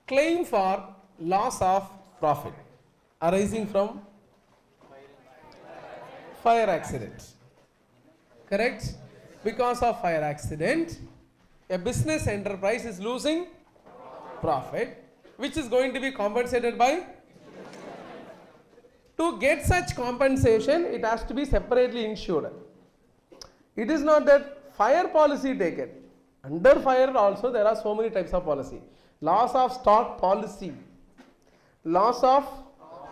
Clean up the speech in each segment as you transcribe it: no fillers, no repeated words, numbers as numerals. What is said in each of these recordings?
claim for loss of profit arising from fire accident. Correct? Because of fire accident, a business enterprise is losing profit, which is going to be compensated by. To get such compensation, it has to be separately insured. It is not that fire policy taken. Under fire also there are so many types of policy. Loss of stock policy, loss of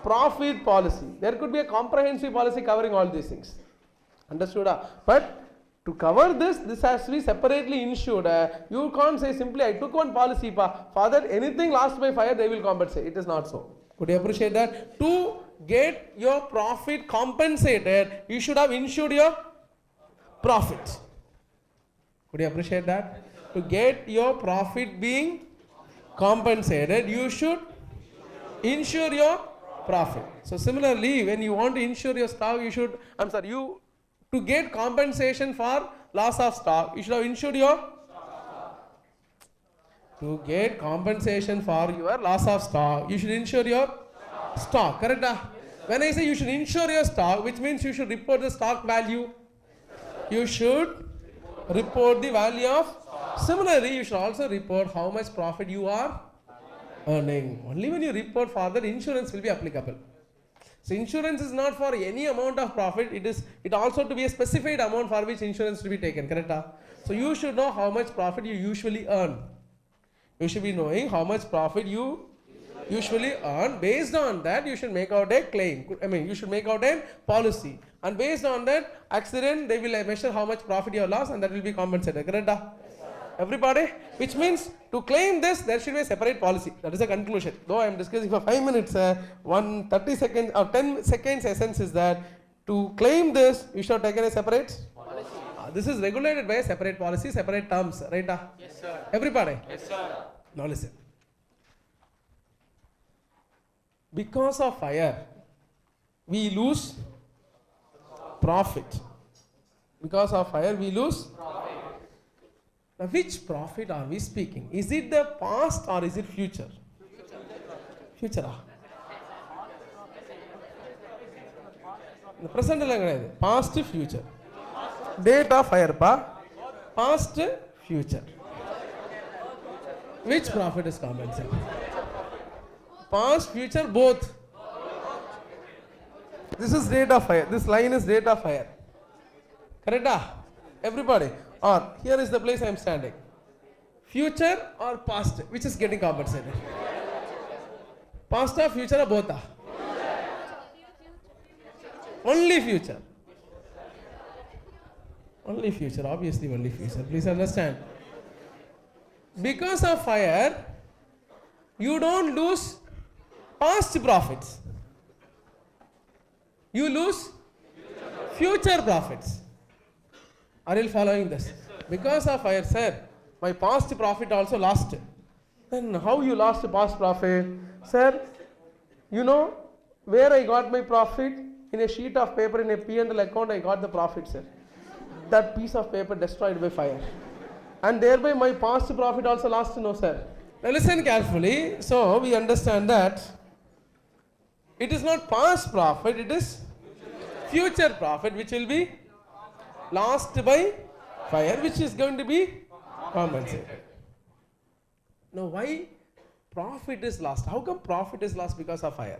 profit policy. There could be a comprehensive policy covering all these things. Understood? But to cover this has to be separately insured. You can't say simply, I took one policy, for that anything lost by fire they will compensate. It is not so. Could you appreciate that? To get your profit compensated, you should have insured your profit. Could you appreciate that? To get your profit being compensated, you should insure your profit. So similarly, when you want to insure your stock, you should, to get compensation for loss of stock, you should have insured your. To get compensation for your loss of stock, you should insure your stock. Correct? When I say you should insure your stock, which means you should report the stock value. You should report the value of. Similarly, you should also report how much profit you are earning. Only when you report for that, insurance will be applicable. So insurance is not for any amount of profit. It also to be a specified amount for which insurance to be taken. Correct? So you should know how much profit you usually earn. You should be knowing how much profit you usually earn. Based on that, you should make out a claim. You should make out a policy. And based on that accident, they will measure how much profit you have lost and that will be compensated. Correct? Everybody? Which means to claim this, there should be a separate policy. That is the conclusion. Though I am discussing for 5 minutes, 30 seconds or 10 seconds essence is that to claim this, you should have taken a separate policy. This is regulated by a separate policy, separate terms. Right? Yes, sir. Everybody? Yes, sir. Now listen. Because of fire, we lose profit. Because of fire, we lose profit. Now, which profit are we speaking? Is it the past or is it future? Future. The present is past, future. Date of fire, past, future. Which profit is compensated? Past, future, both. This is date of fire. This line is date of fire. Correct? Everybody. Or here is the place I am standing. Future or past, which is getting compensated? Past or future or both? Only future. Only future. Obviously only future. Please understand. Because of fire, you don't lose past profits. You lose future profits. Are you following this? Because of fire, sir, my past profit also lost. Then how you lost past profit? Sir, you know where I got my profit? In a sheet of paper in a P&L account I got the profit, sir. That piece of paper destroyed by fire. And thereby my past profit also lost, no sir. Now listen carefully. So we understand that it is not past profit, it is future profit which will be lost by fire, which is going to be compensated. Now why profit is lost? How come profit is lost because of fire?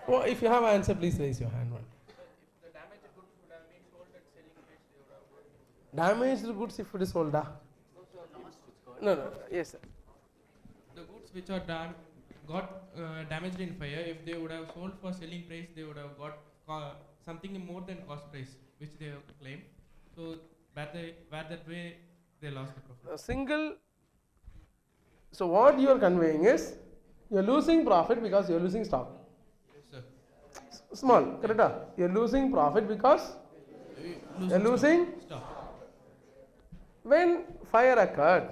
Oh, if you have an answer, please raise your hand. The damaged goods would have been sold at selling price, they would have got. Damaged goods if it is sold. No, yes sir. The goods which are got damaged in fire, if they would have sold for selling price, they would have got something more than cost price, which they have claimed. So that way they lost the profit. So what you are conveying is, you are losing profit because you are losing stock. Yes, sir. Small, correct? You are losing profit because you are losing stock. When fire occurred,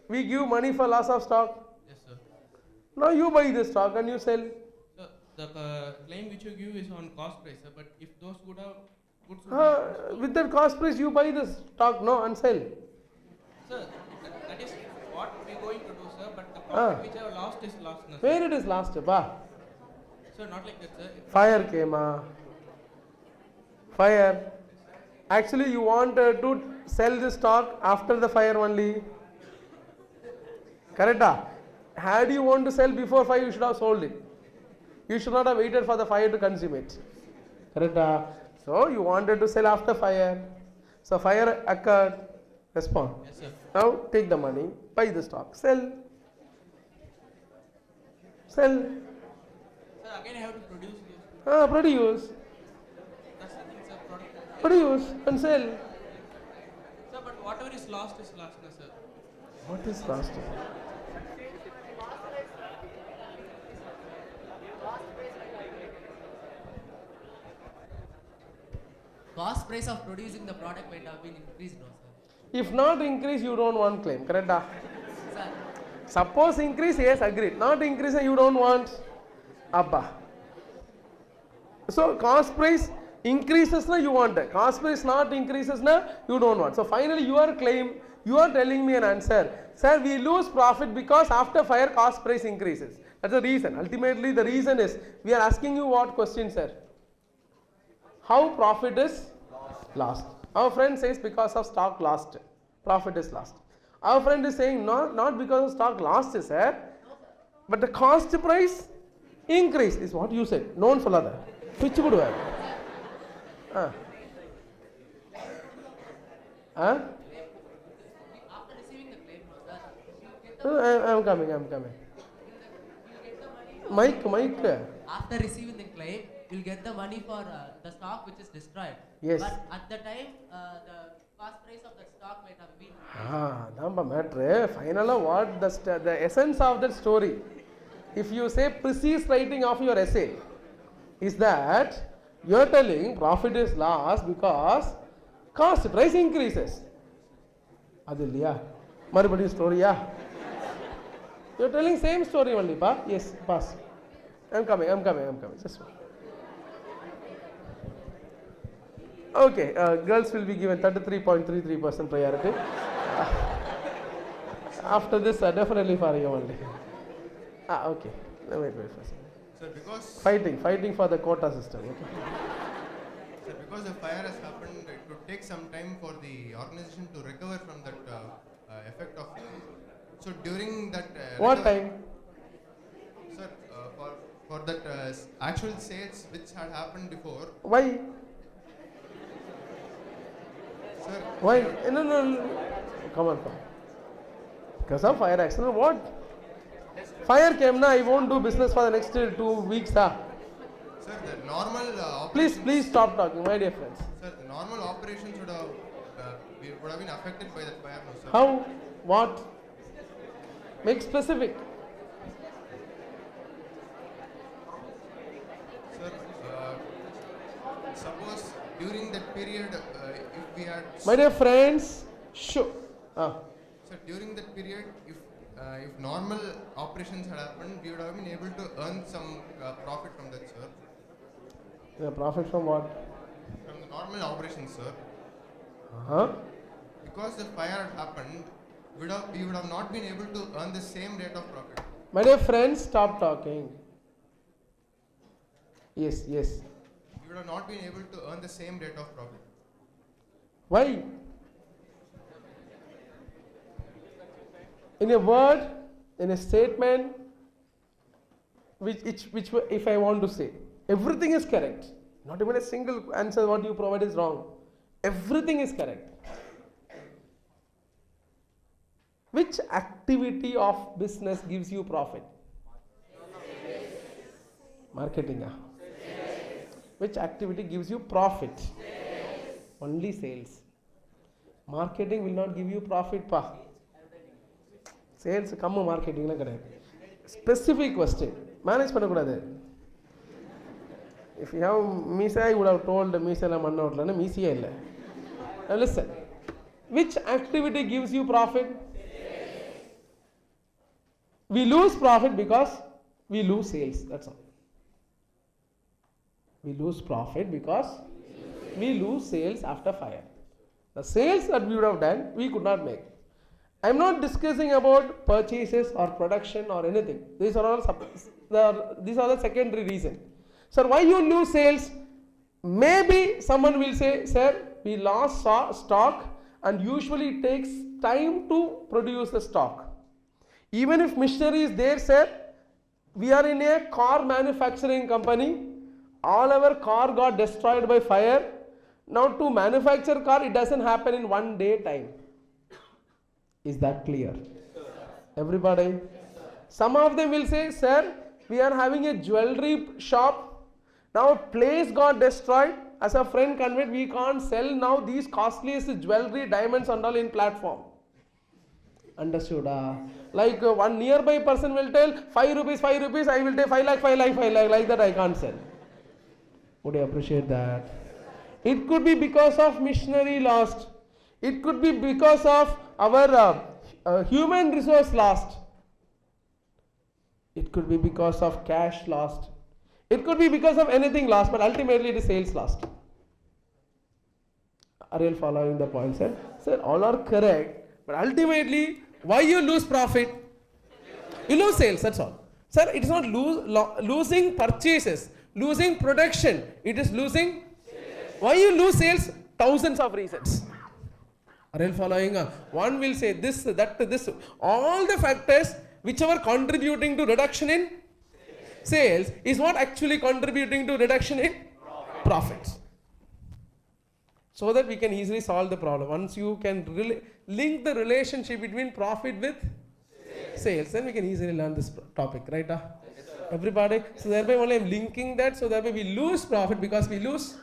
we give money for loss of stock. Yes, sir. Now you buy the stock and you sell. So the claim which you give is on cost price, sir, but if those goods would With that cost price you buy the stock, no, and sell. Sir, the profit which I have lost is lost, no, sir. Where it is last? Ba. Sir, not like that, sir. Fire came. Fire. Actually, you wanted to sell the stock after the fire only. Correct? Had you want to sell before fire, you should have sold it. You should not have waited for the fire to consume it. Correct? So you wanted to sell after fire. So fire occurred. Respond. Yes, sir. Now take the money, buy the stock, sell. Sell. Sir, again I have to produce those. Produce. That's the thing, sir. Product. Produce and sell. Sir, but whatever is lost, no, sir. What is last? Cost price of producing the product might have been increased, no, sir. If not increase, you don't want claim. Correct? Sir, Suppose increase, yes, agreed. Not increase, you don't want. Abba. So cost price increases, na you want it. Cost price not increases, na you don't want. So finally, your claim, you are telling me an answer. Sir, we lose profit because after fire cost price increases. That's the reason. Ultimately, the reason is we are asking you what question, sir? How profit is lost? Our friend says because of stock lost, profit is lost. Our friend is saying not because of stock lost, sir, but the cost price increase is what you said. Known for other. Which would have? after receiving the claim, no, sir, you get the, I'm coming. you get the money for, Mike. after receiving the claim, you'll get the money for the stock which is destroyed. Yes. But at the time, the cost price of the stock might have been. That's matter. Finally, what the essence of that story, if you say precise writing of your essay, is that you are telling profit is lost because cost price increases. Adilya, marubadi story, yeah. You are telling same story only, pa? Yes, pass. I'm coming. Just one. Okay, girls will be given 33.33% priority. After this, definitely for you only. Okay. Wait first. Sir, because Fighting for the quota system. Okay. sir, because the fire has happened, it could take some time for the organization to recover from that effect of. So during that. What time? Sir, for that actual sales which had happened before, Why? sir. Why? No. Come on. Because of fire accident. What? Fire came na, I won't do business for the next 2 weeks. Sir, the normal operations. Please stop talking, my dear friends. Sir, the normal operations would have been affected by that fire, no, sir. How? What? Make specific. Sir, suppose during that period, if we had. My dear friends, sure. Sir, during that period, if normal operations had happened, we would have been able to earn some profit from that, sir. The profit from what? From the normal operations, sir. Huh? Because the fire had happened, we would have not been able to earn the same rate of profit. My dear friends, stop talking. Yes. We would have not been able to earn the same rate of profit. Why? In a word, in a statement, which if I want to say, everything is correct. Not even a single answer what you provide is wrong. Everything is correct. Which activity of business gives you profit? Marketing. Which activity gives you profit? Only sales. Marketing will not give you profit, pa. Sales come marketing la kadai. Specific question. Manage பண்ணக்கூடாது. If you have Misa, I would have told Misa la manna outla na Misa illa. Now listen. Which activity gives you profit? We lose profit because we lose sales. That's all. We lose profit because we lose sales after fire. The sales that we would have done, we could not make. I'm not discussing about purchases or production or anything. These are all these are the secondary reason. Sir, why you lose sales? Maybe someone will say, sir, we lost stock and usually it takes time to produce the stock. Even if machinery is there, sir, we are in a car manufacturing company. All our car got destroyed by fire. Now to manufacture car, it doesn't happen in one day time. Is that clear? Everybody? Some of them will say, sir, we are having a jewelry shop. Now a place got destroyed. As a friend conveyed, we can't sell now these costliest jewelry, diamonds and all in platform. Understood? Like one nearby person will tell 5 rupees, I will take 5 lakh, like that I can't sell. Would you appreciate that? It could be because of machinery lost. It could be because of our human resource lost. It could be because of cash lost. It could be because of anything lost, but ultimately it is sales lost. Are you following the point, sir? Sir, all are correct, but ultimately, why you lose profit? You lose sales, that's all. Sir, it is not losing purchases, losing production. It is losing. Why you lose sales? Thousands of reasons. Are you following? One will say this, that, this. All the factors which are contributing to reduction in sales is not actually contributing to reduction in profits. So that we can easily solve the problem. Once you can link the relationship between profit with sales, then we can easily learn this topic, right? Everybody? So thereby only I am linking that, so thereby we lose profit because we lose.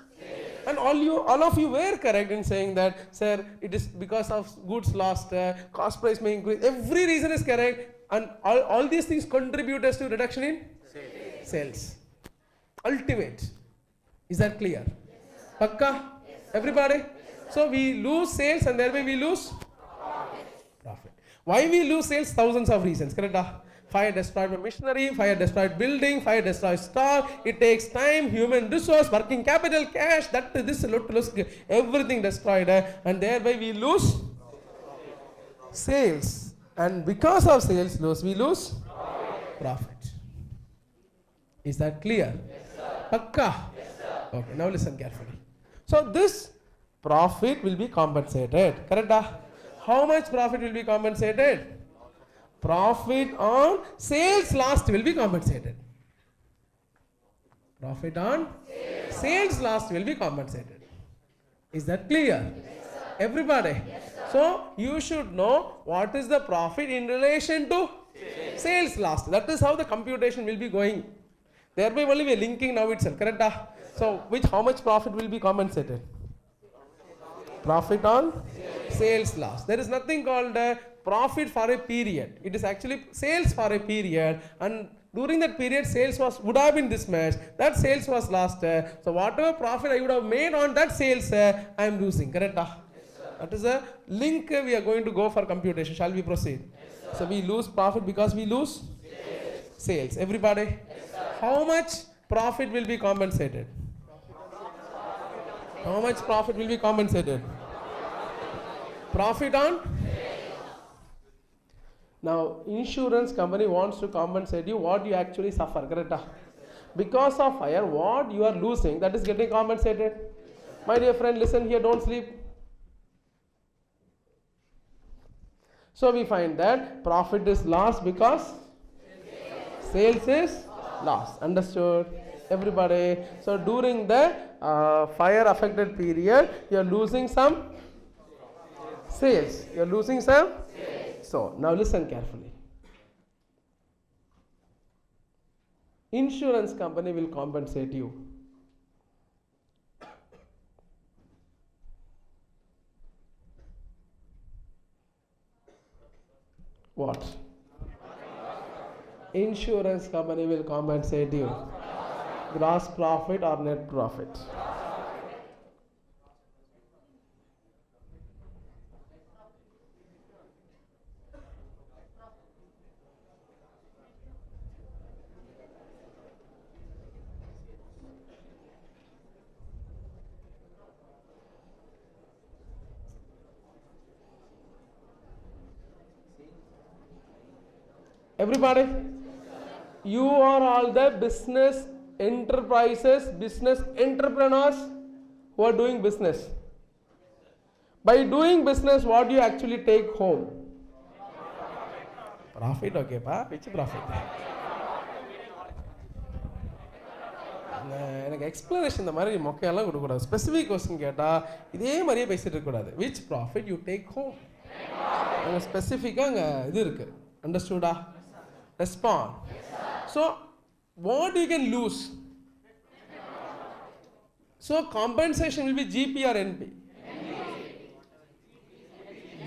And all of you were correct in saying that, sir, it is because of goods lost, cost price may increase. Every reason is correct, and all these things contribute us to reduction in sales. Ultimate. Is that clear? Pakka? Everybody? So we lose sales and thereby we lose profit. Why we lose sales? Thousands of reasons. Correct? Fire destroyed machinery, fire destroyed building, fire destroyed stock. It takes time, human resource, working capital, cash, everything destroyed, and thereby we lose sales. And because of sales loss, we lose profit. Is that clear? Yes, Pakka? Yes, sir. Okay, now listen carefully. So this profit will be compensated. Correct? How much profit will be compensated? Profit on sales lost will be compensated. Profit on sales lost will be compensated. Is that clear? Yes, everybody? Yes, so you should know what is the profit in relation to sales lost. That is how the computation will be going. Thereby only we are linking now itself. Correct? So how much profit will be compensated? Profit on sales loss. There is nothing called profit for a period. It is actually sales for a period, and during that period sales would have been this much. That sales was lost. So whatever profit I would have made on that sales, I am losing. Correct? Yes, that is a link we are going to go for computation. Shall we proceed? Yes, so we lose profit because we lose sales. Everybody? Yes, how much profit will be compensated? How much profit will be compensated? Profit on? Now, insurance company wants to compensate you what you actually suffer, correct? Because of fire, what you are losing, that is getting compensated. My dear friend, listen here, don't sleep. So we find that profit is lost because sales is lost. Understood? Everybody? So during the fire affected period, you are losing some sales. You are losing some sales. So now listen carefully. Insurance company will compensate you. What? Insurance company will compensate you. Gross profit or net profit? Everybody? You are all the business enterprises, business entrepreneurs who are doing business. By doing business, what do you actually take home? Profit, okay, pa? Which profit? எனக்கு explanation இந்த மாதிரி மொக்கையெல்லாம் கொடுக்கக்கூடாது. Specific question கேட்டால் இதே மாதிரியே பேசிட்டு இருக்கக்கூடாது. Which profit you take home? அங்கே ஸ்பெசிஃபிக்காக அங்கே இது இருக்குது. அண்டர்ஸ்டூடா? Respond. So what you can lose? So compensation will be GP or NP?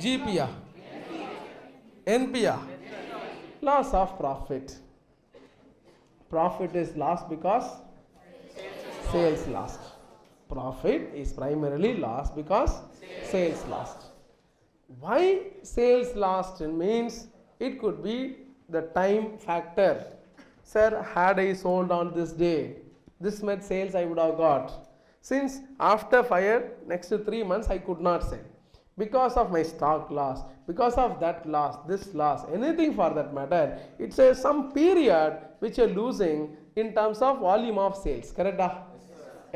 ஜிபியா? என்பியா? Loss of profit. Profit is lost because sales lost. Profit is primarily lost because sales lost. Why sales lost? It means it could be the time factor. Sir, had I sold on this day, this much sales I would have got. Since after fire, next 3 months I could not sell. Because of my stock loss, because of that loss, this loss, anything for that matter, it's some period which you're losing in terms of volume of sales. Correct?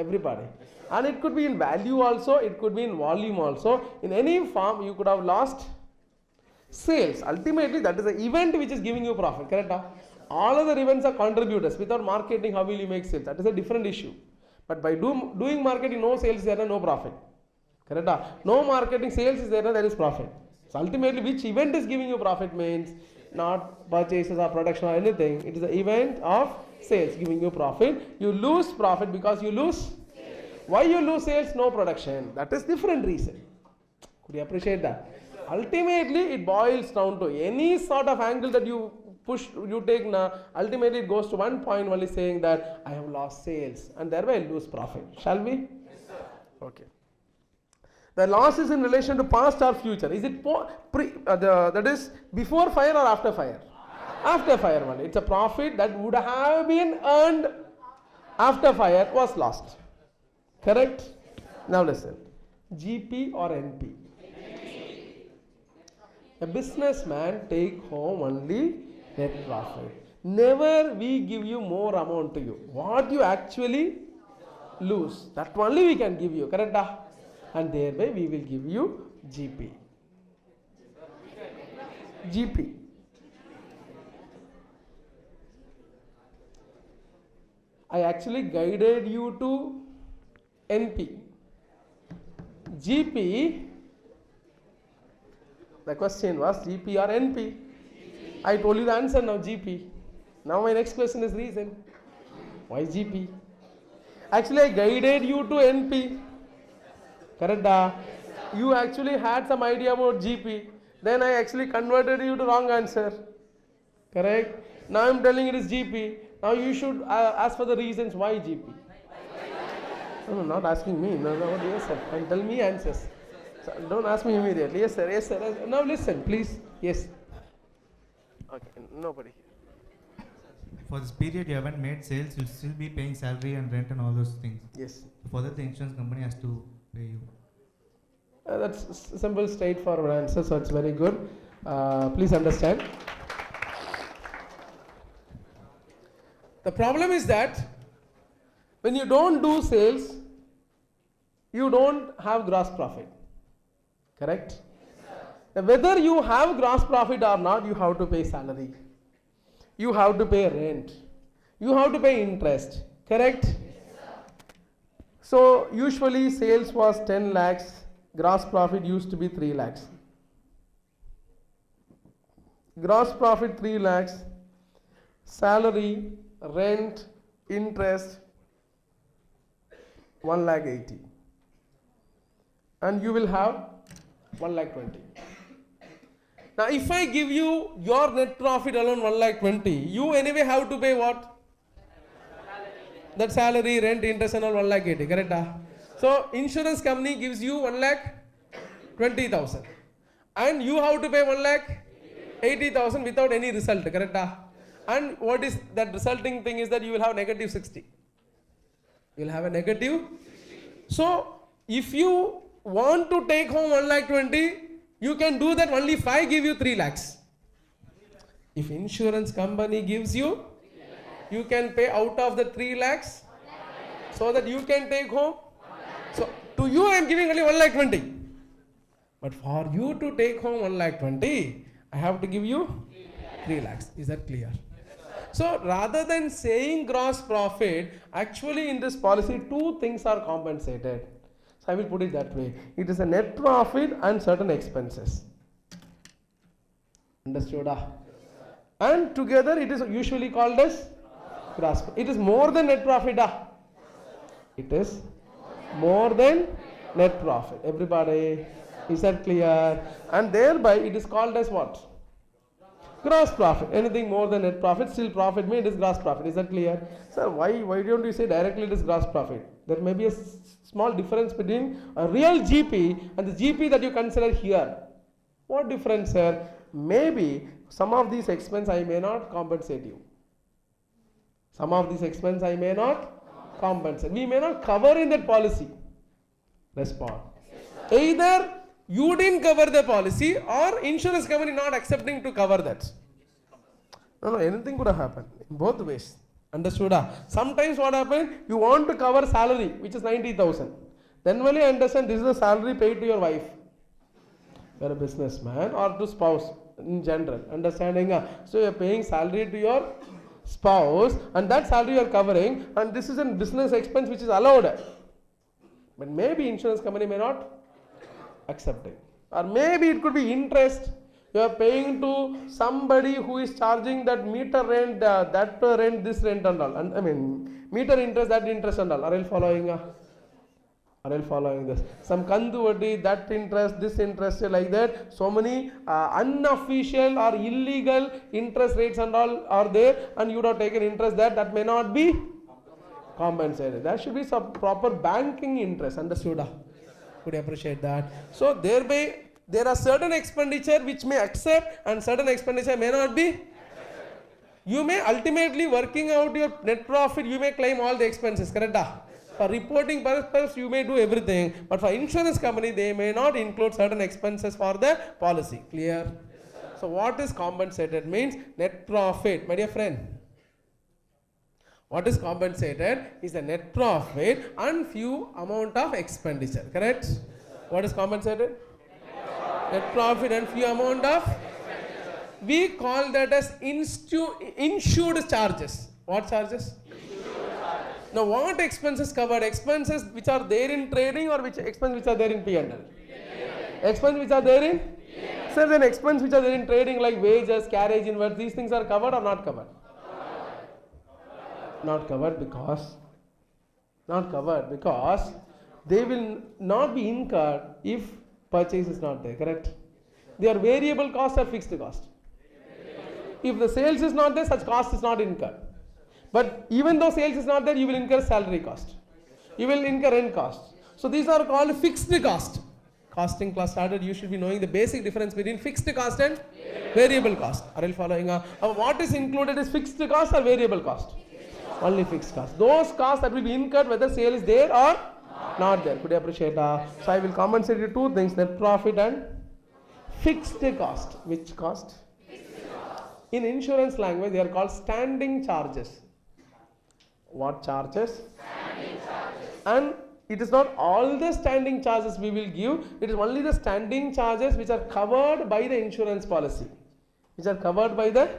Everybody. And it could be in value also, it could be in volume also. In any form, you could have lost sales. Ultimately, that is the event which is giving you profit. Correct? All other events are contributors. Without marketing, how will you make sales? That is a different issue. But by doing marketing, no sales is there, no profit. Correct? No marketing, sales is there, there is profit. So ultimately, which event is giving you profit means not purchases or production or anything. It is the event of sales giving you profit. You lose profit because you lose. Why you lose sales? No production. That is different reason. Could you appreciate that? Ultimately, it boils down to any sort of angle that you push, you take now. Ultimately, it goes to one point only saying that I have lost sales and thereby I lose profit. Shall we? Yes, sir. Okay. The loss is in relation to past or future. Is it that is before fire or after fire? After fire only. It's a profit that would have been earned after fire was lost. Correct? Now listen. GP or NP? A businessman take home only net profit. Never we give you more amount to you. What you actually lose, that only we can give you. Correct? And thereby we will give you GP. GP. I actually guided you to NP. GP, the question was GP or NP. I told you the answer now, GP. Now my next question is reason. Why GP? Actually I guided you to NP. Correct? You actually had some idea about GP. Then I actually converted you to wrong answer. Correct? Now I am telling it is GP. Now you should ask for the reasons why GP. No, not asking me. No, yes sir. And tell me answers. So don't ask me immediately. Yes sir, yes sir. Now listen, please. Yes. Okay, nobody here. For this period you haven't made sales, you'll still be paying salary and rent and all those things. Yes. For that, the insurance company has to pay you. That's simple, straightforward answer, so it's very good. Please understand. The problem is that when you don't do sales, you don't have gross profit. Correct? Now, whether you have gross profit or not, you have to pay salary. You have to pay rent. You have to pay interest. Correct? So usually sales was 10 lakhs, gross profit used to be 3 lakhs. Gross profit 3 lakhs, salary, rent, interest 1 lakh 80. And you will have 1 lakh 20. Now if I give you your net profit alone 1 lakh 20, you anyway have to pay what? That salary, rent, interest and all 1 lakh 80, correct? So insurance company gives you 1 lakh 20,000 and you have to pay 1 lakh 80,000 without any result, correct? And what is that resulting thing is that you will have negative 60. You will have a negative. So if you want to take home 1 lakh 20, you can do that only if I give you 3 lakhs. If insurance company gives you, you can pay out of the 3 lakhs so that you can take home. So to you I am giving only 1,20,000. But for you to take home 1,20,000, I have to give you 3 lakhs. Is that clear? So rather than saying gross profit, actually in this policy 2 things are compensated. So I will put it that way. It is a net profit and certain expenses. Understood? And together it is usually called as gross profit. It is more than net profit. It is more than net profit. Everybody, is that clear? And thereby it is called as what? Gross profit. Anything more than net profit, still profit means it is gross profit. Is that clear? Sir, why don't you say directly it is gross profit? There may be a small difference between a real GP and the GP that you consider here. What difference, sir? Maybe some of these expenses I may not compensate you. Some of these expenses I may not compensate. We may not cover in that policy. Respond. Either you didn't cover the policy or insurance company not accepting to cover that. No, anything could have happened in both ways. Understood? Sometimes what happens, you want to cover salary which is 90,000. Then only understand this is the salary paid to your wife. You are a businessman or to spouse in general. Understanding? So you are paying salary to your spouse and that salary you are covering, and this is a business expense which is allowed. But maybe insurance company may not accept it. Or maybe it could be interest. You are paying to somebody who is charging that meter rent, that rent, this rent and all. And I mean, meter interest, that interest and all. Are you following? Are you following this? Some kandu vaddi, that interest, this interest, like that. So many unofficial or illegal interest rates and all are there, and you would have taken interest that may not be compensated. There should be some proper banking interest. Understood? Could you appreciate that? So thereby there are certain expenditure which may accept and certain expenditure may not be. You may ultimately working out your net profit, you may claim all the expenses, correct? For reporting purpose you may do everything, but for insurance company they may not include certain expenses for the policy. Clear? So what is compensated means net profit, my dear friend. What is compensated is the net profit and few amount of expenditure, correct? What is compensated? Net profit and few amount of expenditure. We call that as insured charges. What charges? Now what expenses covered? Expenses which are there in trading or which expenses which are there in P&L? Expenses which are there in? Sir, then expenses which are there in trading like wages, carriage inwards, these things are covered or not covered? Not covered because they will not be incurred if purchase is not there, correct? They are variable cost or fixed cost. If the sales is not there, such cost is not incurred. But even though sales is not there, you will incur salary cost. You will incur rent cost. So these are called fixed cost. Costing class started, you should be knowing the basic difference between fixed cost and variable cost. Are you following? What is included is fixed cost or variable cost? Only fixed cost. Those costs that will be incurred whether sale is there or not there. Could you appreciate? So I will compensate you 2 things, net profit and fixed cost. Which cost? In insurance language they are called standing charges. What charges? Standing charges. And it is not all the standing charges we will give, it is only the standing charges which are covered by the insurance policy. Which are covered by the,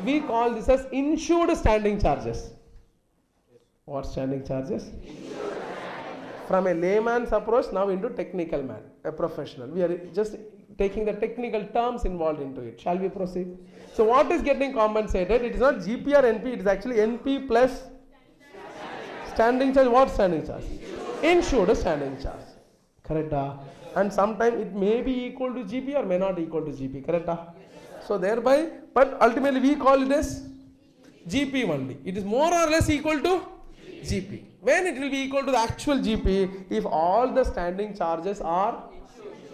we call this as insured standing charges. What standing charges? From a layman's approach now into technical man, a professional. We are just taking the technical terms involved into it. Shall we proceed? So what is getting compensated? It is not GP or NP, it is actually NP plus standing charge. What standing charge? Insured standing charge. Correct? And sometimes it may be equal to GP or may not equal to GP. Correct? So thereby, but ultimately we call it as GP only. It is more or less equal to GP. When it will be equal to the actual GP, if all the standing charges are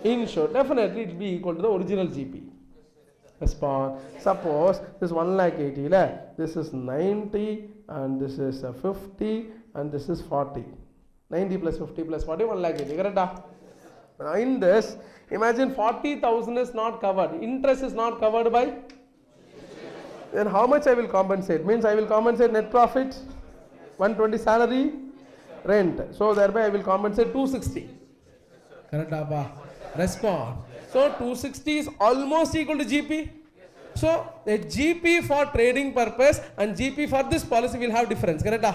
insured, definitely it will be equal to the original GP. Respond. Suppose this 1,80,000 lakh, this is 90 and this is 50 and this is 40. 90 plus 50 plus 40, 1,80,000. Correct? Now in this, imagine 40,000 is not covered. Interest is not covered by Then how much I will compensate? Means I will compensate net profit, 120 salary, rent. So thereby I will compensate 260. Correct, Abba? Respond. So 260 is almost equal to GP. So a GP for trading purpose and GP for this policy will have difference. Correct?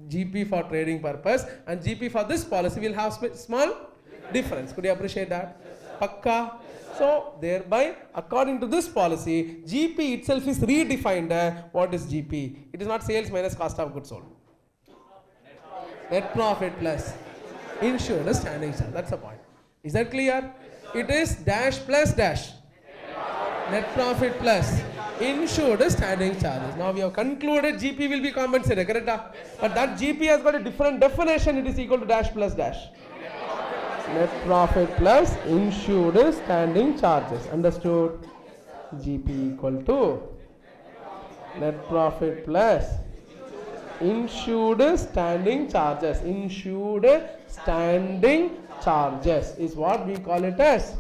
GP for trading purpose and GP for this policy will have small difference. Could you appreciate that? Pakka. So thereby, according to this policy, GP itself is redefined. What is GP? It is not sales minus cost of goods sold. Net profit plus insurance standing charge. That's the point. Is that clear? It is dash plus dash. Net profit plus insured standing charges. Now we have concluded GP will be compensated, correct? But that GP has got a different definition. It is equal to dash plus dash. Net profit plus insured standing charges. Understood? GP equal to net profit plus insured standing charges. Insured standing charges is what we call it as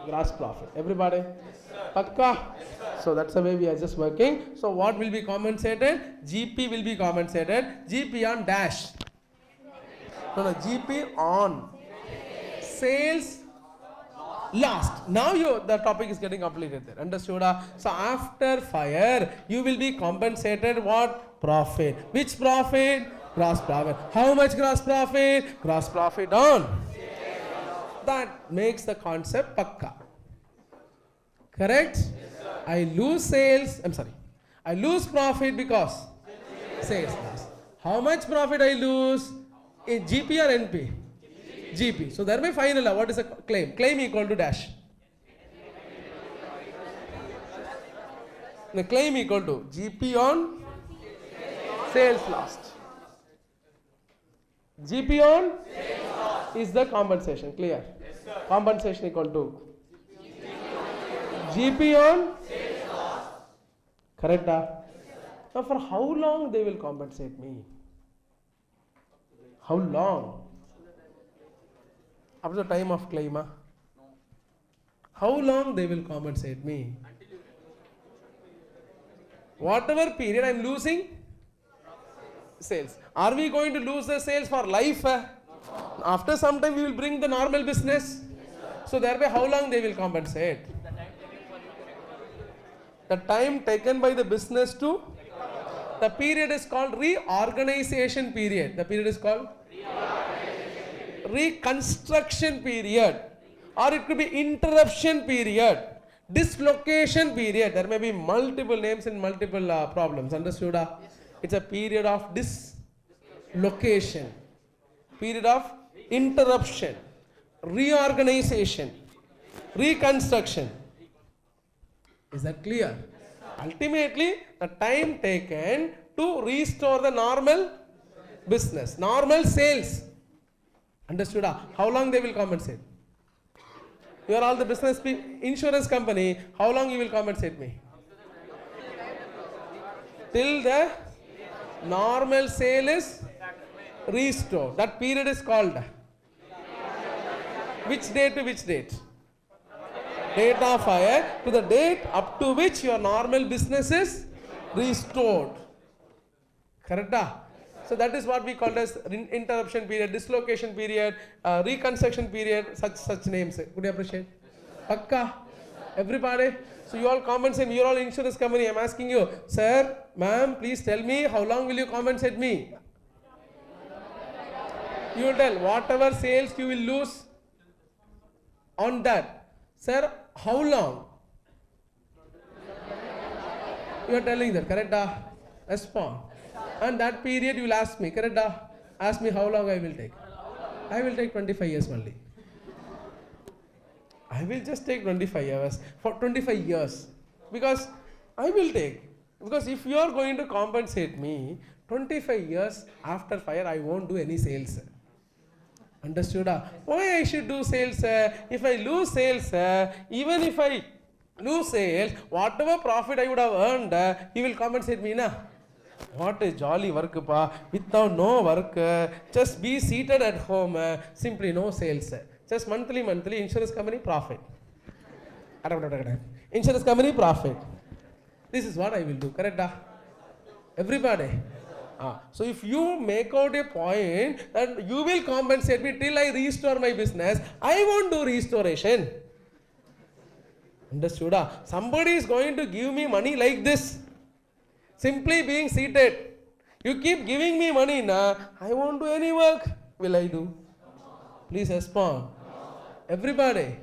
gross profit. Everybody? Pakka? So that's the way we are just working. So what will be compensated? GP will be compensated. GP on dash. No, GP on sales lost. Now the topic is getting completed there. Understood? So after fire, you will be compensated what? Profit. Which profit? Gross profit. How much gross profit? Gross profit on. That makes the concept pakka. Correct? I lose sales. I lose profit because sales loss. How much profit I lose? In GP or NP? GP. So thereby final, what is the claim? Claim equal to dash. The claim equal to GP on sales lost. GP on is the compensation. Clear? Compensation equal to GP on correct? Now for how long they will compensate me? How long? Up to the time of claim. How long they will compensate me? Whatever period I am losing sales. Are we going to lose the sales for life? After some time we will bring the normal business. So thereby how long they will compensate? The time taken by the business to the period is called reorganization period. The period is called reconstruction period, or it could be interruption period, dislocation period. There may be multiple names in multiple problems. Understood? It's a period of dislocation, period of interruption, reorganization, reconstruction. Is that clear? Ultimately, the time taken to restore the normal business, normal sales. Understood? How long they will compensate? You are all the business insurance company. How long you will compensate me? Till the normal sale is restored. That period is called which date to which date? Date of fire to the date up to which your normal business is restored. Correct? So that is what we call as interruption period, dislocation period, reconstruction period, such names. Could you appreciate? Pakka? Everybody? So you all compensate me. You are all insurance company. I am asking you, sir, ma'am, please tell me how long will you compensate me? You will tell whatever sales you will lose on that. Sir, how long? You are telling that, correct? Respond. And that period you will ask me, correct? Ask me how long I will take. I will take 25 years only. I will just take 25 years. For 25 years. Because I will take. Because if you are going to compensate me, 25 years after fire, I won't do any sales. Understood? Why I should do sales? If I lose sales, even if I lose sales, whatever profit I would have earned, you will compensate me, na? What a jolly work, pa. Without no work, just be seated at home, simply no sales. Just monthly, insurance company profit. Insurance company profit. This is what I will do. Correct? Everybody. So if you make out a point that you will compensate me till I restore my business, I won't do restoration. Understood? Somebody is going to give me money like this, simply being seated. You keep giving me money, I won't do any work. Will I do? Please respond. Everybody.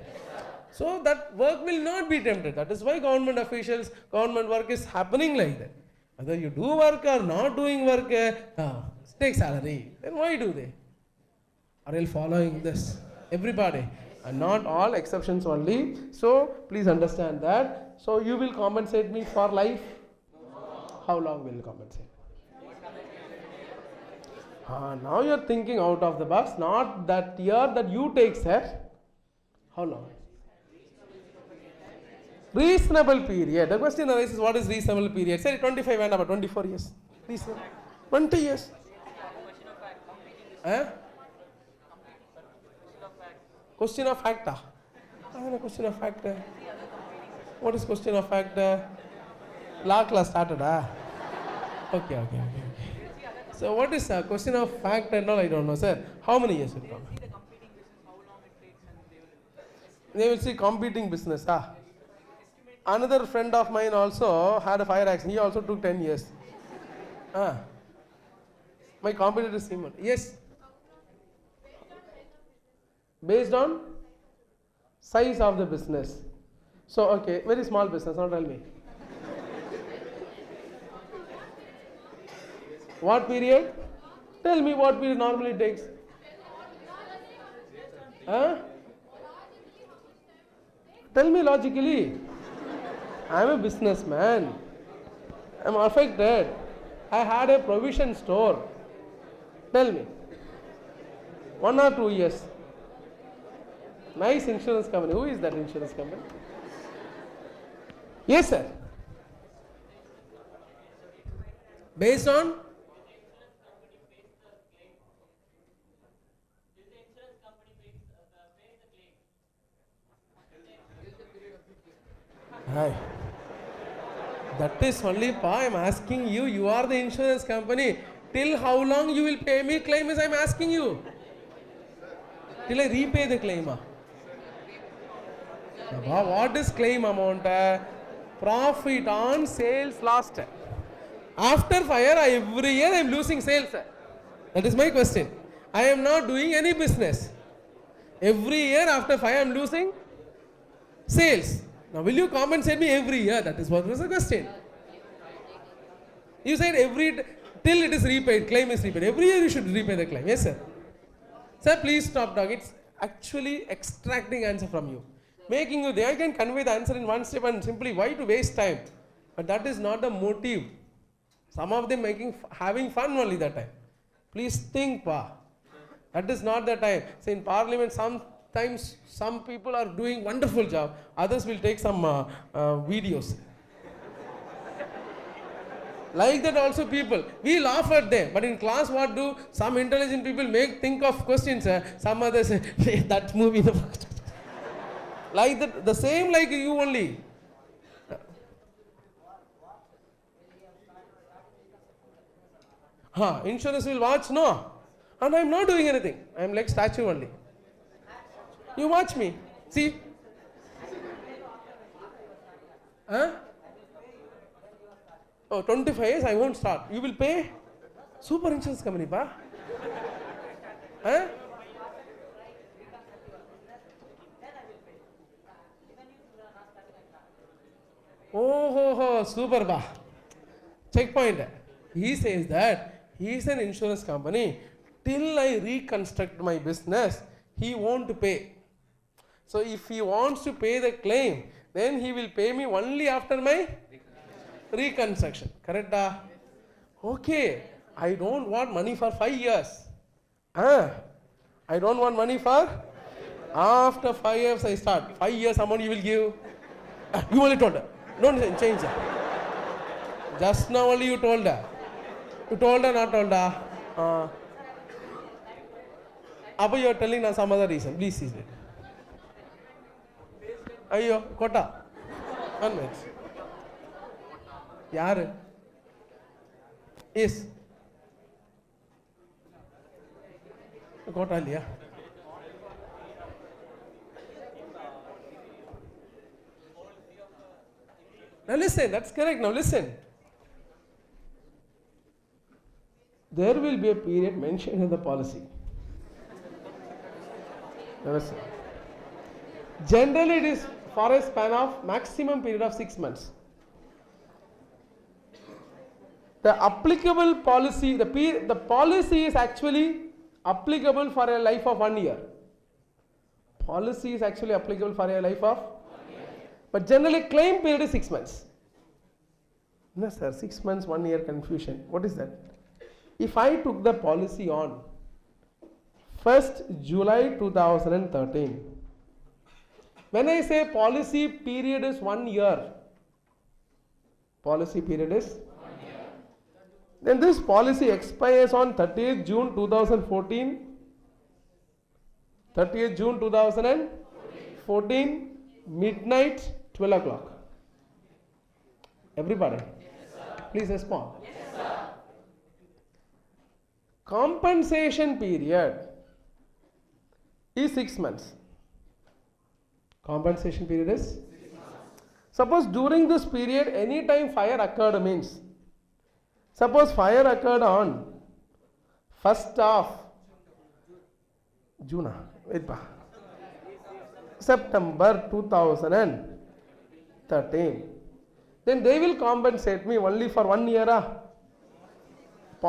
So that work will not be tempted. That is why government officials, government work is happening like that. Whether you do work or not doing work, take salary. Then why do they? Are you following this? Everybody. And not all, exceptions only. So please understand that. So you will compensate me for life? How long will you compensate? Now you are thinking out of the box. Not that year that you take, sir. How long? Reasonable period. The question arises, what is reasonable period? Say 25 and about 24 years. Reasonable. 20 years. Question of fact. Question of fact. What is question of fact? Law class started. Okay. So what is question of fact and all? I don't know, sir. How many years will come? They will see competing business. Another friend of mine also had a fire accident. He also took 10 years. My competitor is similar. Yes. Based on size of the business. So, okay, very small business, now tell me. What period? Tell me what period normally takes. Tell me logically. I am a businessman. I am affected. I had a provision store. Tell me. 1 or 2 years. Nice insurance company. Who is that insurance company? Yes, sir. Based on? Hi. That is only I am asking you. You are the insurance company. Till how long you will pay me claim is I am asking you. Till I repay the claim. What is claim amount? Profit on sales lost. After fire, every year I am losing sales. That is my question. I am not doing any business. Every year after fire I am losing sales. Now will you compensate me every year? That is what was the question. You said till it is repaid, claim is repaid. Every year you should repay the claim. Yes, sir. Sir, please stop talking. It's actually extracting answer from you. Making you, I can convey the answer in one step and simply why to waste time. But that is not the motive. Some of them having fun only that time. Please think, that is not the time. So in parliament, sometimes some people are doing wonderful job. Others will take some videos. Like that also people. We laugh at them. But in class what do? Some intelligent people think of questions. Some others say, that movie. Like that, the same like you only. Insurance will watch? No. And I am not doing anything. I am like statue only. You watch me. See? Oh, 25 years I won't start. You will pay? Super insurance company, Oh, super checkpoint. He says that he is an insurance company. Till I reconstruct my business, he won't pay. So if he wants to pay the claim, then he will pay me only after my reconstruction. Correct? Okay. I don't want money for 5 years. I don't want money for after 5 years I start. 5 years amount you will give. You only told her. Don't change that. Just now only you told her. You told her, not told her. Abba, you are telling us some other reason. Please see it. Ayyo, Kota. 1 minute. யாரு? Is. Quota இல்லையா? Now listen, that's correct. Now listen. There will be a period mentioned in the policy. Now listen. Generally, it is for a span of maximum period of 6 months. The applicable policy, the policy is actually applicable for a life of 1 year. Policy is actually applicable for a life of 1 year. But generally, claim period is 6 months. No, sir, 6 months, 1 year confusion. What is that? If I took the policy on 1st July 2013, when I say policy period is 1 year, policy period is 1 year. Then this policy expires on 30th June 2014, 30th June 2014, midnight, 12 o'clock. Everybody, please respond. Compensation period is 6 months. Compensation period is 6 months. Suppose during this period any time fire occurred means, suppose fire occurred on 1st of June, September 2013, then they will compensate me only for 1 year.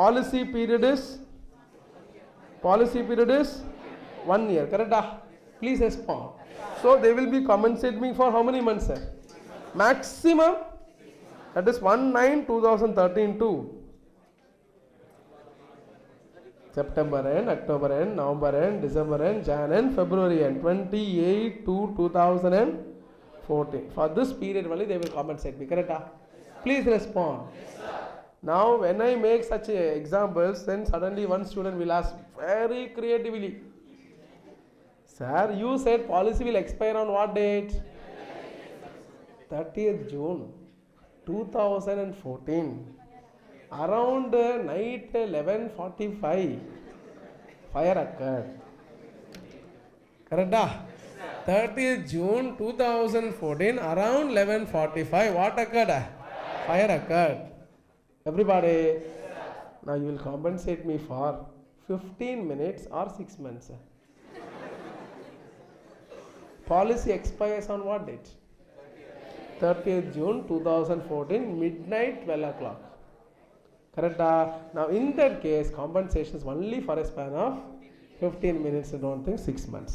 Policy period is 1 year, correct? Please respond. So they will be compensate me for how many months, sir? Maximum, that is 1/9/2013 to September end, October end, November end, December end, Jan end, February end, 28 to 2014. For this period only they will compensate me, correct? Please respond. Now when I make such examples, then suddenly one student will ask very creatively, sir, you said policy will expire on what date? 30th June 2014. Around night 11:45, fire occurred. Correct? 30th June 2014, around 11:45, what occurred? Fire occurred. Everybody, now you will compensate me for 15 minutes or 6 months. Policy expires on what date? 30th June 2014, midnight, 12 o'clock. Correct? Now in that case, compensation is only for a span of 15 minutes, I don't think 6 months.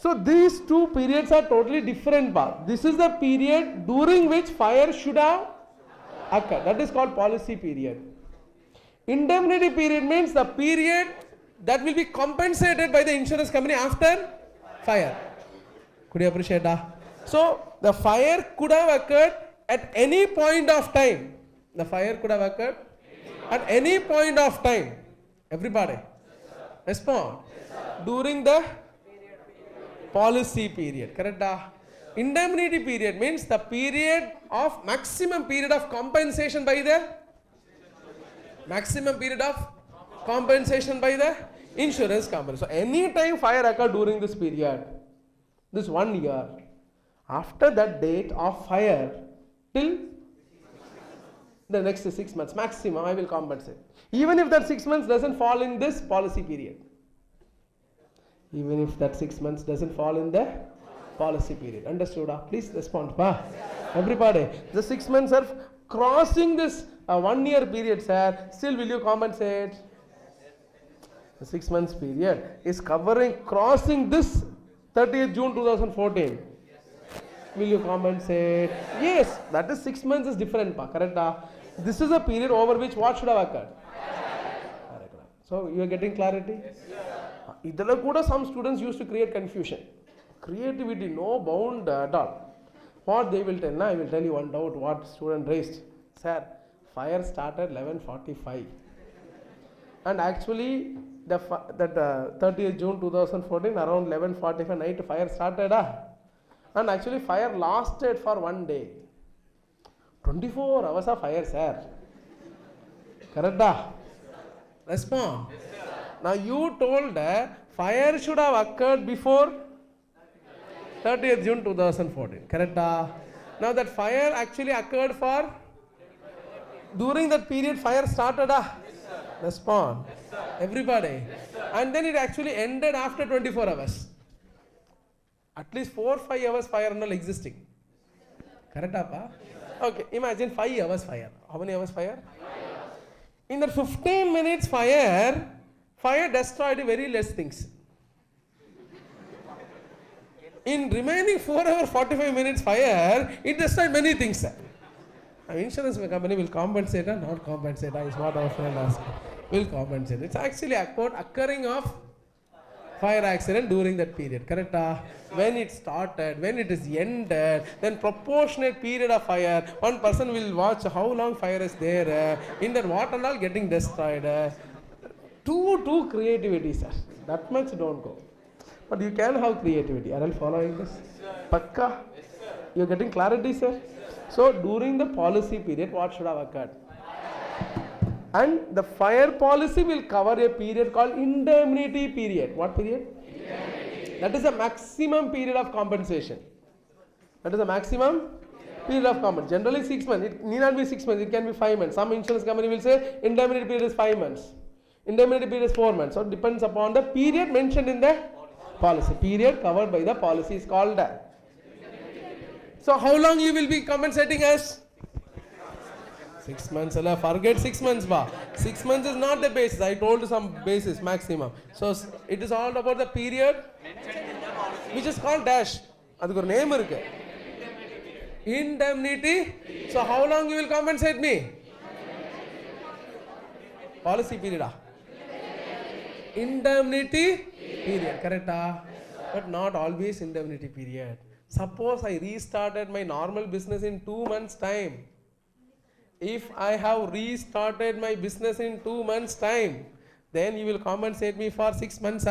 So these two periods are totally different. This is the period during which fire should have occurred. That is called policy period. Indemnity period means the period that will be compensated by the insurance company after fire. Could you appreciate that? So the fire could have occurred at any point of time. The fire could have occurred at any point of time. Everybody, respond. During the policy period, correct? Indemnity period means the period of maximum period of compensation by the insurance company. So any time fire occurred during this period, this 1 year, after that date of fire till the next 6 months maximum, I will compensate. Even if that 6 months doesn't fall in this policy period. Even if that 6 months doesn't fall in the policy period. Understood? Please respond. Everybody, the 6 months are crossing this 1 year period, sir. Still will you compensate? The 6 months period is crossing this 30th June 2014. Will you compensate? Yes, that is 6 months is different, correct? This is a period over which what should have occurred? So you are getting clarity? Some students used to create confusion. Creativity, no bound at all. What they will tell, I will tell you one doubt what student raised. Sir, fire started 11:45. And actually, that 30th June 2014, around 11:45 night, fire started. And actually fire lasted for 1 day. 24 hours of fire, sir. Correct? Respond. Now you told fire should have occurred before 30th June 2014. Correct? Now that fire actually occurred for during that period fire started. Respond. Everybody. And then it actually ended after 24 hours. At least 4-5 hours fire not existing. Correct? Okay, imagine 5 hours fire. How many hours fire? In the 15 minutes fire destroyed very less things. In remaining 4 hours 45 minutes fire, it destroyed many things. Insurance company will compensate or not compensate is what our friend asked. Will compensate. It's actually about occurring of fire accident during that period. Correct? When it started, when it is ended, then proportionate period of fire. One person will watch how long fire is there. In that what and all getting destroyed. Too creativity, sir. That much don't go. But you can have creativity. Are you following this? Pakka? You are getting clarity, sir? So during the policy period, what should have occurred? And the fire policy will cover a period called indemnity period. What period? Indemnity. That is the maximum period of compensation. That is the maximum period of compensation. Generally 6 months. It need not be 6 months. It can be 5 months. Some insurance company will say indemnity period is 5 months. Indemnity period is 4 months. So it depends upon the period mentioned in the policy. Period covered by the policy is called that. So how long you will be compensating us? 6 months. Forget 6 months. 6 months is not the basis. I told you some basis maximum. So it is all about the period which is called dash. Adukku or name irukku. Indemnity. So how long you will compensate me? Policy period. Indemnity period. Correct? But not always indemnity period. Suppose I restarted my normal business in 2 months time. If I have restarted my business in 2 months time, then you will compensate me for 6 months.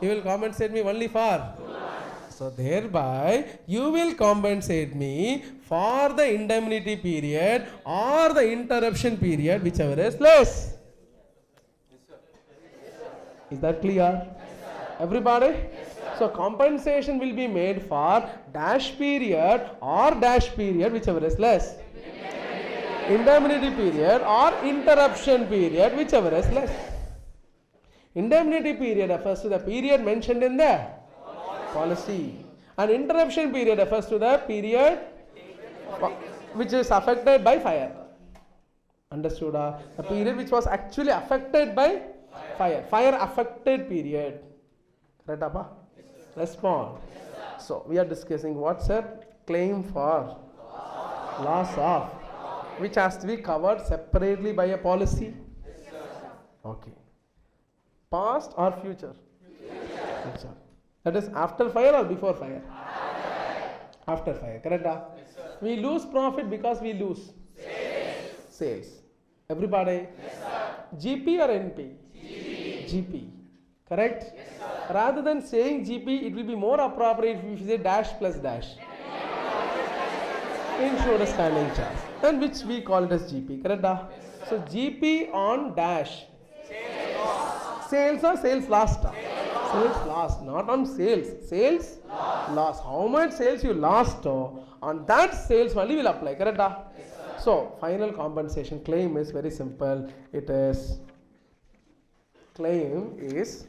You will compensate me only for 2 months. So thereby you will compensate me for the indemnity period or the interruption period, whichever is less. Is that clear? Everybody? So compensation will be made for dash period or dash period, whichever is less. Indemnity period or interruption period, whichever is less. Indemnity period refers to the period mentioned in the policy. And interruption period refers to the period which is affected by fire. Understood? The period which was actually affected by fire. Fire affected period. Right, Appa? Respond. So we are discussing what's a claim for loss of, which has to be covered separately by a policy. Okay. Past or future? Future. That is after fire or before fire? After fire. Correct? We lose profit because we lose sales. Everybody? GP or NP? GP. Correct? Rather than saying GP, it will be more appropriate if you say dash plus dash. Insurance standing charge. And which we call it as GP. Correct? So GP on dash. Sales or sales loss? Sales loss, not on sales. Sales loss. How much sales you lost, on that sales only will apply. Correct? So final compensation claim is very simple. It is, claim is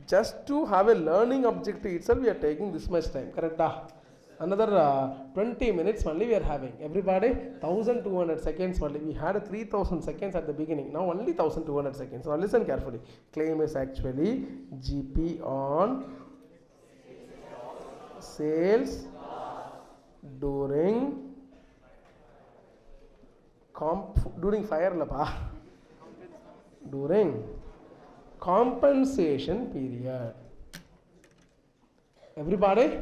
just to have a learning objective itself. We are taking this much time. Correct? Another 20 minutes only we are having. Everybody 1200 seconds only. We had 3000 seconds at the beginning. Now only 1200 seconds. Now listen carefully. Claim is actually GP on sales during fire during compensation period. Everybody?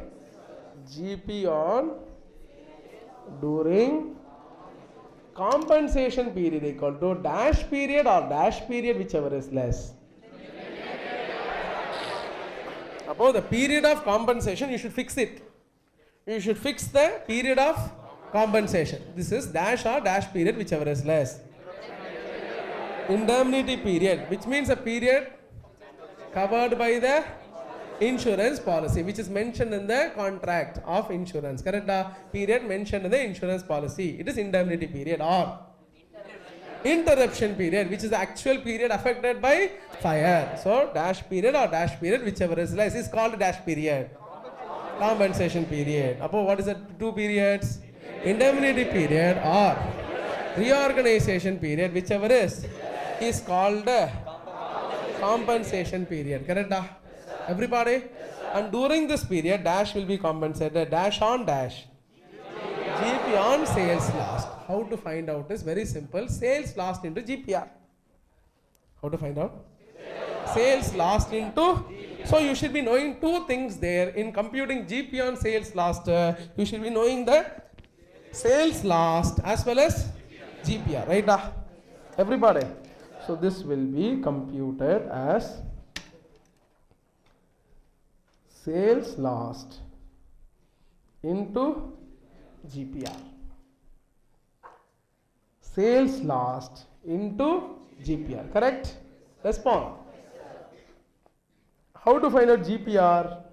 GP on during compensation period equal to dash period or dash period, whichever is less. Above the period of compensation, you should fix it. You should fix the period of compensation. This is dash or dash period, whichever is less. Indemnity period, which means a period covered by the insurance policy, which is mentioned in the contract of insurance. Correct? Period mentioned in the insurance policy. It is indemnity period or interruption period, which is the actual period affected by fire. So dash period or dash period, whichever is less, is called dash period. Compensation period. Above, what is the two periods? Indemnity period or reorganization period, whichever is called compensation period. Correct? Everybody? And during this period, dash will be compensated. Dash on dash. GP on sales lost. How to find out is very simple. Sales lost into GPR. How to find out? Sales lost into. So you should be knowing two things there. In computing GP on sales lost, you should be knowing the sales lost as well as GPR. Right? Everybody? So this will be computed as sales lost into GPR. Sales lost into GPR. Correct? Respond. How to find out GPR?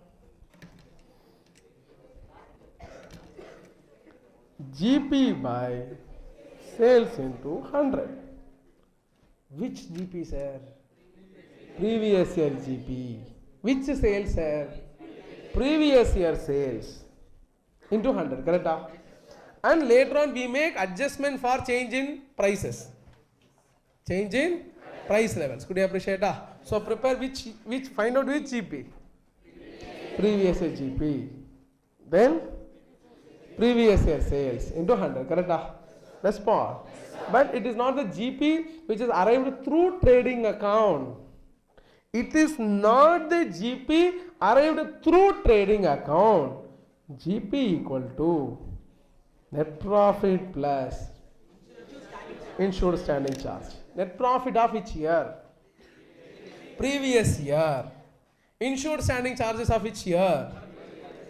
GP by sales into 100. Which GP, sir? Previous year GP. Which sales, sir? Previous year sales into 100. Correct? And later on we make adjustment for change in prices. Change in price levels. Could you appreciate that? So prepare which find out which GP. Previous year GP. Then previous year sales into 100. Correct? Respond. But it is not the GP which is arrived through trading account. It is not the GP arrived through trading account. GP equal to net profit plus insured standing charge. Net profit of which year? Previous year. Insured standing charges of which year?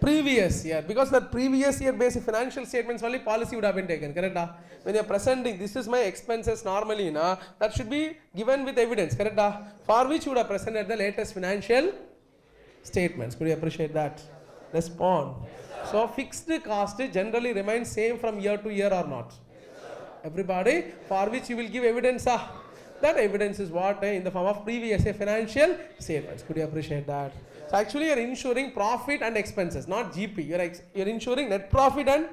Previous year. Because the previous year based financial statements only policy would have been taken. Correct? When you are presenting, this is my expenses normally, that should be given with evidence. Correct? For which you would have presented the latest financial statements. Could you appreciate that? Respond. So fixed cost generally remains same from year to year or not? Everybody, for which you will give evidence. That evidence is what? In the form of previous year financial statements. Could you appreciate that? So actually you are insuring profit and expenses, not GP. You are insuring net profit and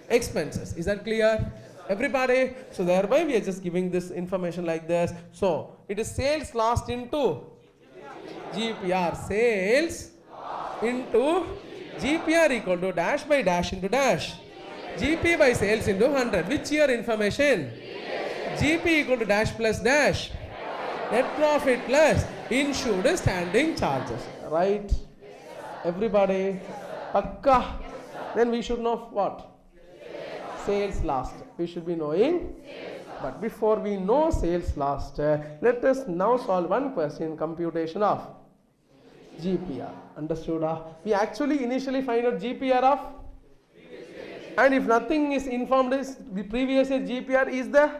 expenses. Is that clear? Everybody? So thereby we are just giving this information like this. So it is sales lost into GPR. Sales into GPR equal to dash by dash into dash. GP by sales into 100. Which year information? GP equal to dash plus dash. Net profit plus insured standing charges. Right? Everybody? Pakka. Then we should know what? Sales lost. We should be knowing. But before we know sales lost, let us now solve one question, computation of GPR. Understood? We actually initially find out GPR of, and if nothing is informed, is the previous year GPR is the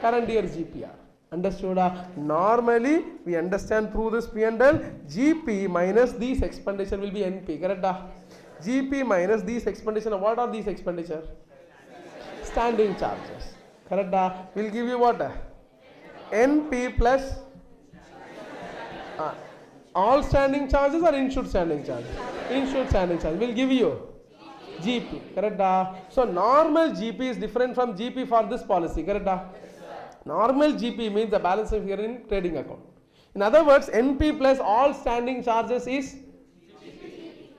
current year GPR. Understood? Normally we understand through this P&L, GP minus these expenditure will be NP. Correct? GP minus these expenditure. What are these expenditure? Standing charges. Correct? Will give you what? NP plus all standing charges or insured standing charges? Insured standing charges will give you GP. Correct? So normal GP is different from GP for this policy. Correct? Normal GP means the balance of here in trading account. In other words, NP plus all standing charges is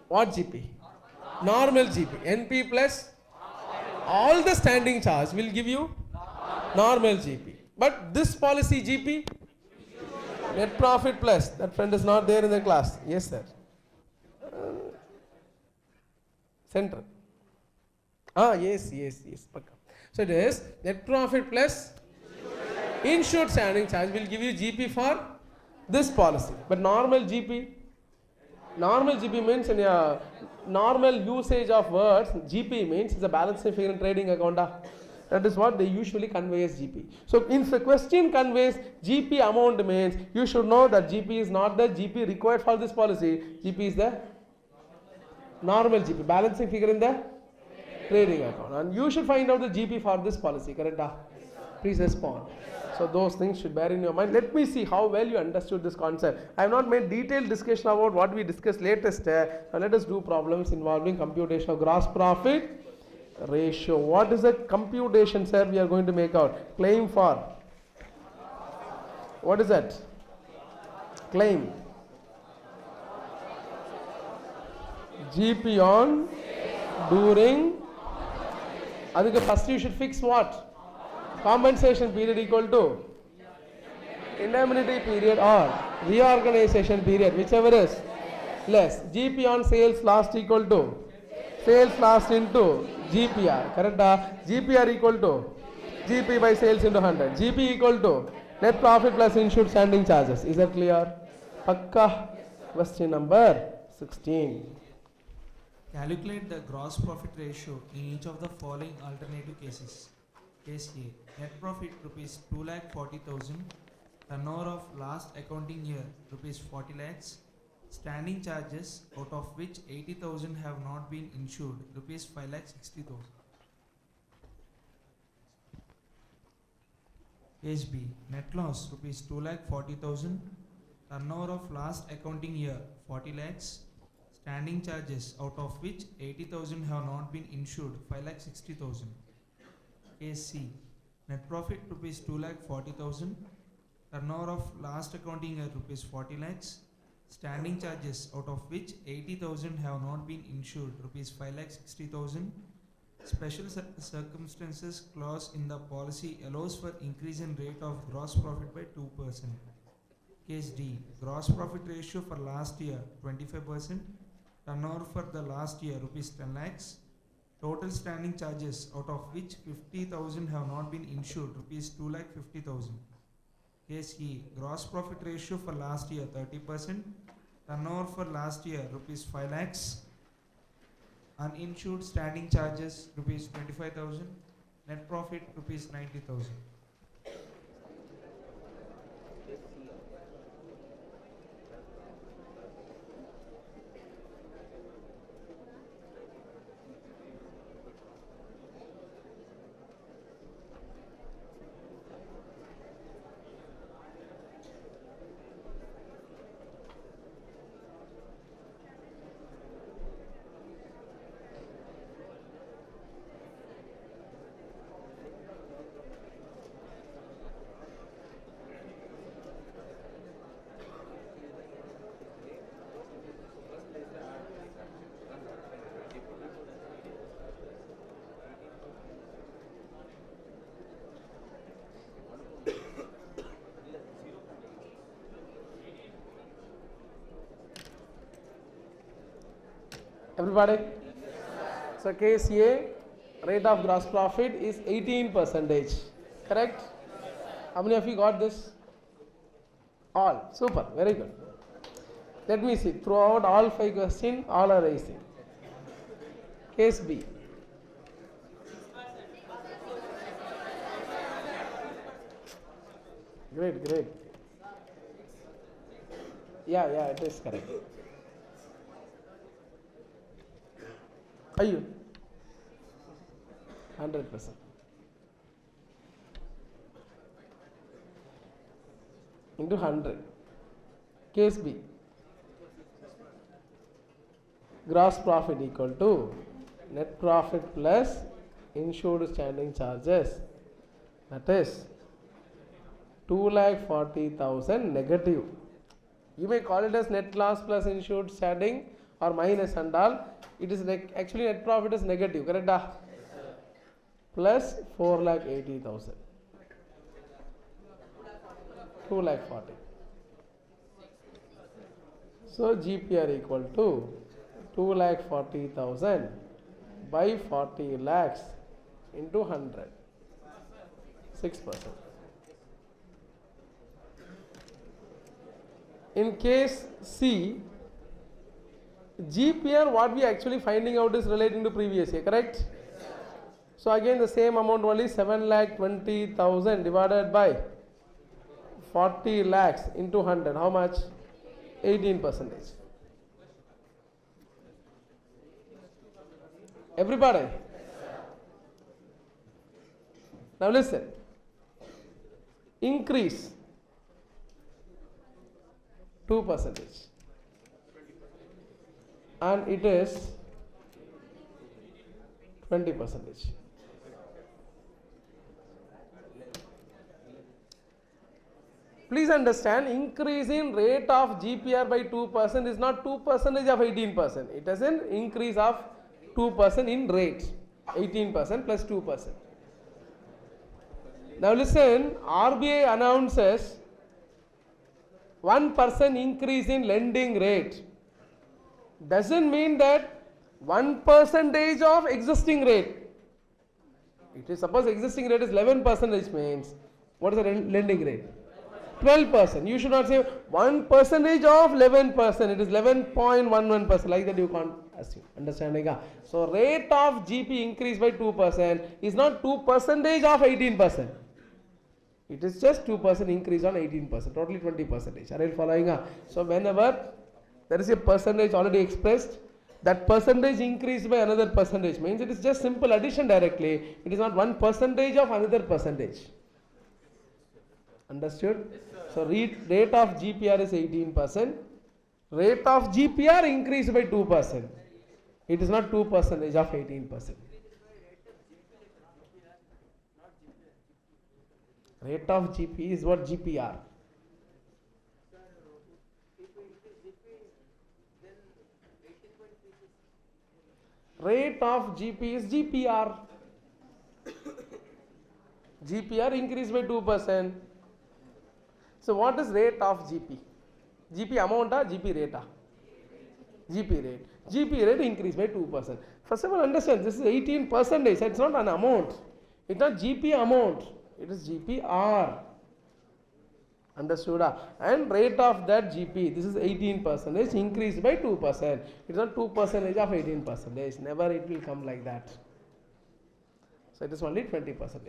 what GP? Normal GP. NP plus all the standing charge will give you normal GP. But this policy GP, net profit plus, that friend is not there in the class. Yes, sir. Center. Yes. So it is net profit plus insured standing charge will give you GP for this policy. But normal GP, Normal GP means in a normal usage of words, GP means it's a balancing figure in trading account. That is what they usually convey as GP. So if the question conveys GP amount means you should know that GP is not the GP required for this policy. GP is the normal GP, balancing figure in the trading account. And you should find out the GP for this policy, correct? Please respond. So those things should bear in your mind. Let me see how well you understood this concept. I have not made detailed discussion about what we discussed latest. Now let us do problems involving computation of gross profit ratio. What is the computation, sir, we are going to make out? Claim for. What is that? Claim. GP on during. First you should fix what? Compensation period equal to indemnity period or reorganization period, whichever is less. GP on sales last equal to sales last into GPR, correct? GPR equal to GP by sales into 100. GP equal to net profit plus insured standing charges. Is that clear? Pakka. Question number 16. Calculate the gross profit ratio in each of the following alternative cases. Case A. Net profit rupees 2,40,000. Turnover of last accounting year rupees 40 lakhs. Standing charges, out of which 80,000 have not been insured, rupees 5,60,000. Case B. Net loss rupees 2,40,000. Turnover of last accounting year 40 lakhs. Standing charges, out of which 80,000 have not been insured, 5,60,000. Case C. Net profit rupees 2,40,000. Turnover of last accounting year rupees 40 lakhs. Standing charges, out of which 80,000 have not been insured, rupees 5,60,000. Special circumstances clause in the policy allows for increase in rate of gross profit by 2%. Case D. Gross profit ratio for last year 25%. Turnover for the last year rupees 10 lakhs. Total standing charges, out of which 50,000 have not been insured, rupees 2,50,000. Case E. Gross profit ratio for last year 30%. Turnover for last year rupees 5 lakhs. Uninsured standing charges rupees 25,000. Net profit rupees 90,000. Everybody? So case A, rate of gross profit is 18%. Correct? How many of you got this? All. Super. Very good. Let me see. Throughout all 5 questions, all are raising. Case B. Great. Yeah, it is correct. Are you? 100%. Into 100. Case B. Gross profit equal to net profit plus insured standing charges. That is 2,40,000 negative. You may call it as net loss plus insured standing or minus and all. It is like actually net profit is negative, correct? Plus 4,80,000. 2,40,000. So GPR equal to 2,40,000 by 40 lakhs into 100. 6%. In case C, GPR, what we actually finding out is relating to previous year, correct? So again the same amount only, 7,20,000 divided by 40 lakhs into 100. How much? 18%. Everybody. Now listen. Increase 2%. And it is 20%. Please understand, increase in rate of GPR by 2% is not 2% of 18%. It is an increase of 2% in rate. 18% plus 2%. Now listen, RBI announces 1% increase in lending rate. Doesn't mean that 1% of existing rate. It is, suppose existing rate is 11% means, what is the lending rate? 12%. You should not say 1% of 11%. It is 11.11%. Like that you can't assume. Understanding? So rate of GP increase by 2% is not 2% of 18%. It is just 2% increase on 18%. Totally 20%. Are you following? So whenever there is a percentage already expressed, that percentage increased by another percentage means it is just simple addition directly. It is not 1% of another percentage. Understood? So rate of GPR is 18%. Rate of GPR increased by 2%. It is not 2% of 18%. Rate of GP is what? GPR. Rate of GP is GPR. GPR increased by 2%. So what is rate of GP? GP amount or GP rate? GP rate. GP rate increased by 2%. First of all, understand this is 18%. It's not an amount. It's not GP amount. It is GPR. Understood? And rate of that GP, this is 18%, increased by 2%. It's not 2% of 18%. Never it will come like that. So it is only 20%.